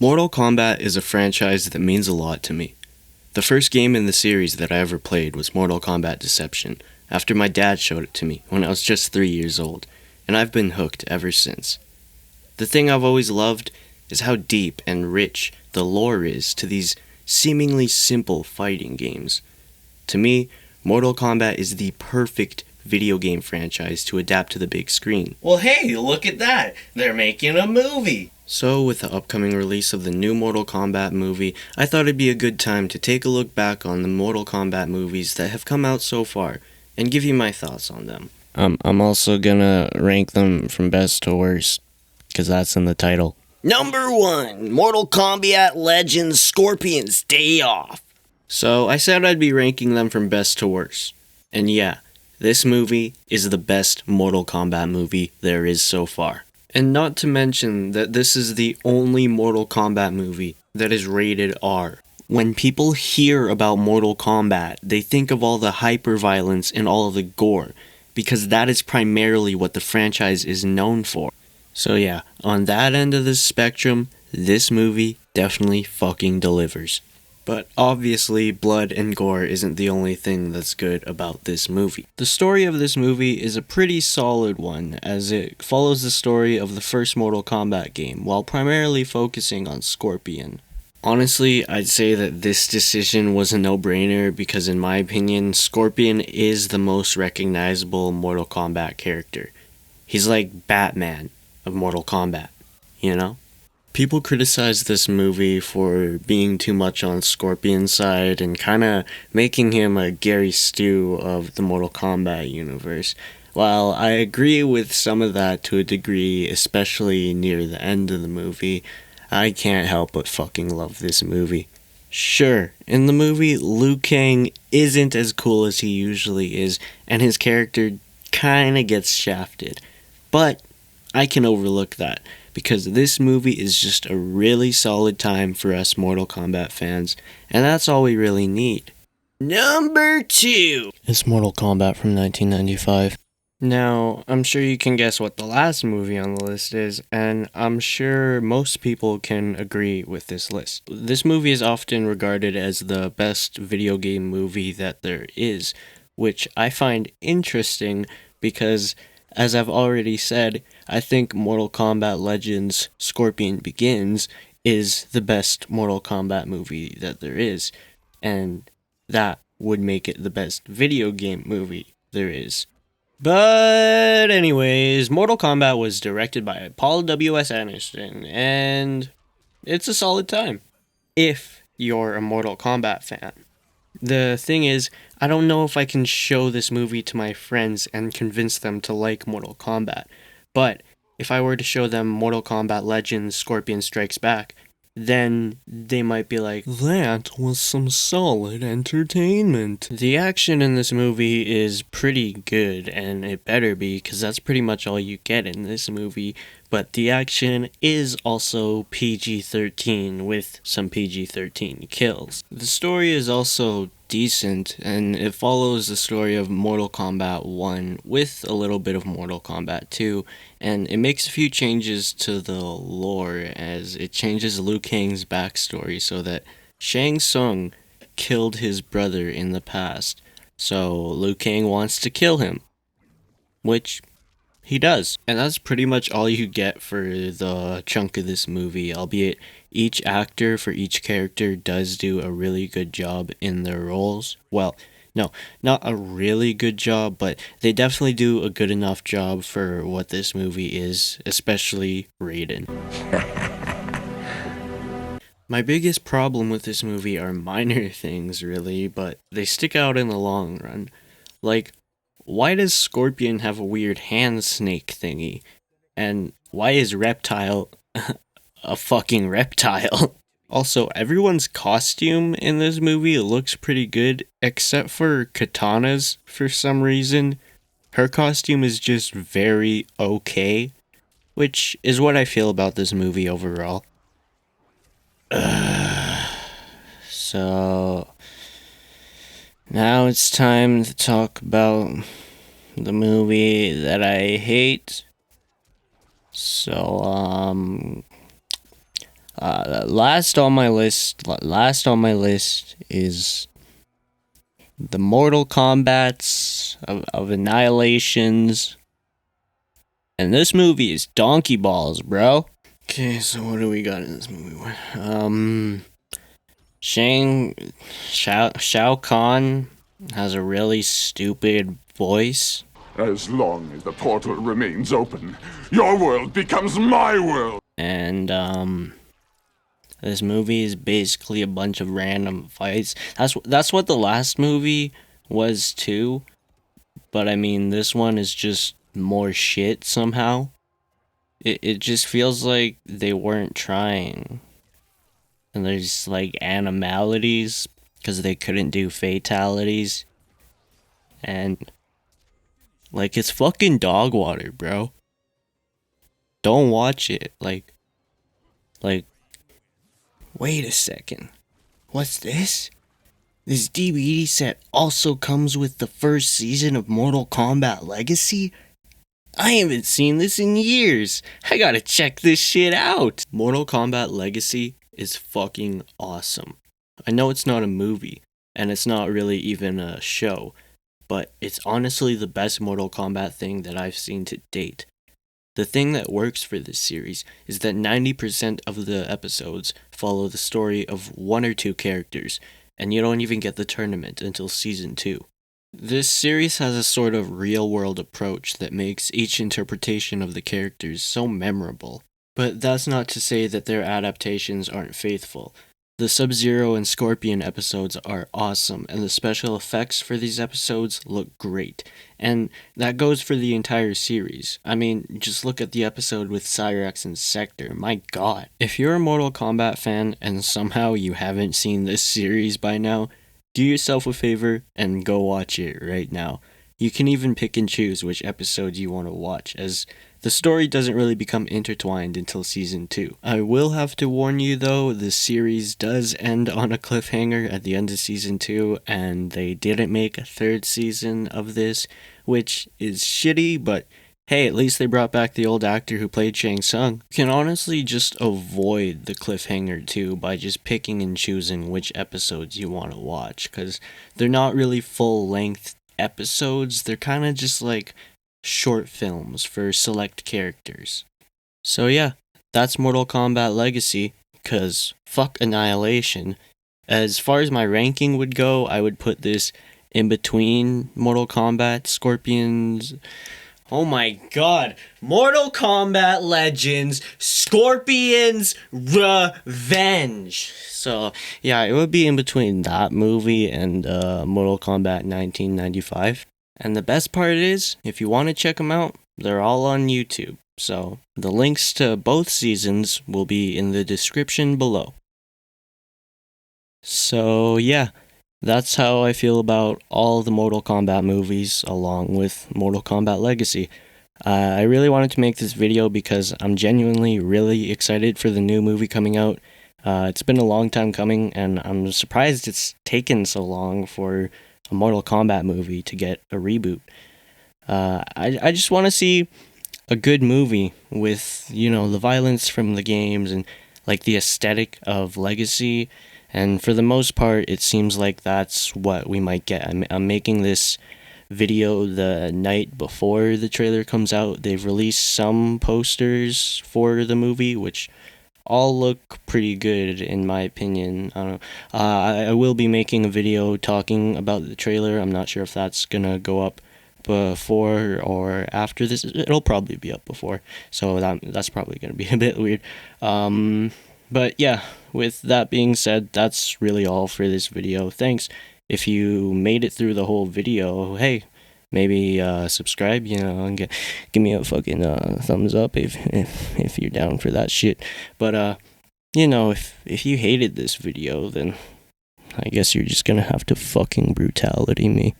Mortal Kombat is a franchise that means a lot to me. The first game in the series that I ever played was Mortal Kombat Deception, after my dad showed it to me when I was just 3 years old, and I've been hooked ever since. The thing I've always loved is how deep and rich the lore is to these seemingly simple fighting games. To me, Mortal Kombat is the perfect video game franchise to adapt to the big screen. Well, hey, look at that. They're making a movie. So, with the upcoming release of the new Mortal Kombat movie, I thought it'd be a good time to take a look back on the Mortal Kombat movies that have come out so far, and give you my thoughts on them. I'm also gonna rank them from best to worst, because that's in the title. Number 1, Mortal Kombat Legends Scorpion's Day Off. So, I said I'd be ranking them from best to worst. And yeah, this movie is the best Mortal Kombat movie there is so far. And not to mention that this is the only Mortal Kombat movie that is rated R. When people hear about Mortal Kombat, they think of all the hyper-violence and all of the gore, because that is primarily what the franchise is known for. So yeah, on that end of the spectrum, this movie definitely fucking delivers. But obviously, blood and gore isn't the only thing that's good about this movie. The story of this movie is a pretty solid one, as it follows the story of the first Mortal Kombat game, while primarily focusing on Scorpion. Honestly, I'd say that this decision was a no-brainer because in my opinion, Scorpion is the most recognizable Mortal Kombat character. He's like Batman of Mortal Kombat, you know? People criticize this movie for being too much on Scorpion's side and kind of making him a Gary Stu of the Mortal Kombat universe. While I agree with some of that to a degree, especially near the end of the movie, I can't help but fucking love this movie. Sure, in the movie, Liu Kang isn't as cool as he usually is, and his character kinda gets shafted. But I can overlook that, because this movie is just a really solid time for us Mortal Kombat fans, and that's all we really need. Number 2. It's Mortal Kombat from 1995. Now, I'm sure you can guess what the last movie on the list is, and I'm sure most people can agree with this list. This movie is often regarded as the best video game movie that there is, which I find interesting because, as I've already said, I think Mortal Kombat Legends Scorpion Begins is the best Mortal Kombat movie that there is, and that would make it the best video game movie there is. But anyways, Mortal Kombat was directed by Paul W.S. Anderson, and it's a solid time if you're a Mortal Kombat fan. The thing is, I don't know if I can show this movie to my friends and convince them to like Mortal Kombat, but if I were to show them Mortal Kombat Legends Scorpion Strikes Back, then they might be like, that was some solid entertainment. The action in this movie is pretty good, and it better be, because that's pretty much all you get in this movie, but the action is also PG-13 with some PG-13 kills. The story is also decent, and it follows the story of Mortal Kombat 1 with a little bit of Mortal Kombat 2, and it makes a few changes to the lore as it changes Liu Kang's backstory so that Shang Tsung killed his brother in the past, so Liu Kang wants to kill him, which he does. And that's pretty much all you get for the chunk of this movie, albeit each actor for each character does do a really good job in their roles. Well, no, not a really good job, but they definitely do a good enough job for what this movie is, especially Raiden. My biggest problem with this movie are minor things, really, but they stick out in the long run. Like, why does Scorpion have a weird hand snake thingy? And why is Reptile a fucking reptile? Also, everyone's costume in this movie looks pretty good, except for Katana's for some reason. Her costume is just very okay, which is what I feel about this movie overall. So, now it's time to talk about the movie that I hate. So, Last on my list is the Mortal Kombats of Annihilations. And this movie is donkey balls, bro. Okay, so what do we got in this movie? Shao Kahn has a really stupid voice. As long as the portal remains open, your world becomes my world. And this movie is basically a bunch of random fights. That's what the last movie was too. But I mean, this one is just more shit somehow. It just feels like they weren't trying. And there's like animalities because they couldn't do fatalities. And like, it's fucking dog water, bro. Don't watch it. Like, wait a second. What's this? This DVD set also comes with the first season of Mortal Kombat Legacy? I haven't seen this in years. I gotta check this shit out. Mortal Kombat Legacy is fucking awesome. I know it's not a movie, and it's not really even a show, but it's honestly the best Mortal Kombat thing that I've seen to date. The thing that works for this series is that 90% of the episodes follow the story of one or two characters, and you don't even get the tournament until season 2. This series has a sort of real-world approach that makes each interpretation of the characters so memorable. But that's not to say that their adaptations aren't faithful. The Sub-Zero and Scorpion episodes are awesome, and the special effects for these episodes look great. And that goes for the entire series. I mean, just look at the episode with Cyrax and Sector, my god. If you're a Mortal Kombat fan and somehow you haven't seen this series by now, do yourself a favor and go watch it right now. You can even pick and choose which episodes you want to watch, as the story doesn't really become intertwined until season 2. I will have to warn you though, the series does end on a cliffhanger at the end of season 2, and they didn't make a third season of this, which is shitty, but hey, at least they brought back the old actor who played Shang Tsung. You can honestly just avoid the cliffhanger too by just picking and choosing which episodes you want to watch, because they're not really full-length episodes, they're kind of just like short films for select characters. So yeah, that's Mortal Kombat Legacy, because fuck Annihilation. As far as my ranking would go, I would put this in between Mortal Kombat, Scorpions... Oh my god. Mortal Kombat Legends, Scorpions Revenge. So, yeah, it would be in between that movie and Mortal Kombat 1995. And the best part is, if you want to check them out, they're all on YouTube. So, the links to both seasons will be in the description below. So, yeah. That's how I feel about all the Mortal Kombat movies, along with Mortal Kombat Legacy. I really wanted to make this video because I'm genuinely really excited for the new movie coming out. It's been a long time coming, and I'm surprised it's taken so long for a Mortal Kombat movie to get a reboot. I just want to see a good movie with, you know, the violence from the games and like the aesthetic of Legacy. And for the most part, it seems like that's what we might get. I'm making this video the night before the trailer comes out. They've released some posters for the movie, which all look pretty good in my opinion. I don't know. I will be making a video talking about the trailer. I'm not sure if that's gonna go up before or after this. It'll probably be up before, so that's probably gonna be a bit weird. But yeah, with that being said, that's really all for this video. Thanks. If you made it through the whole video, hey, maybe subscribe, you know, and give me a fucking thumbs up if you're down for that shit. But you know, if you hated this video, then I guess you're just gonna have to fucking brutality me.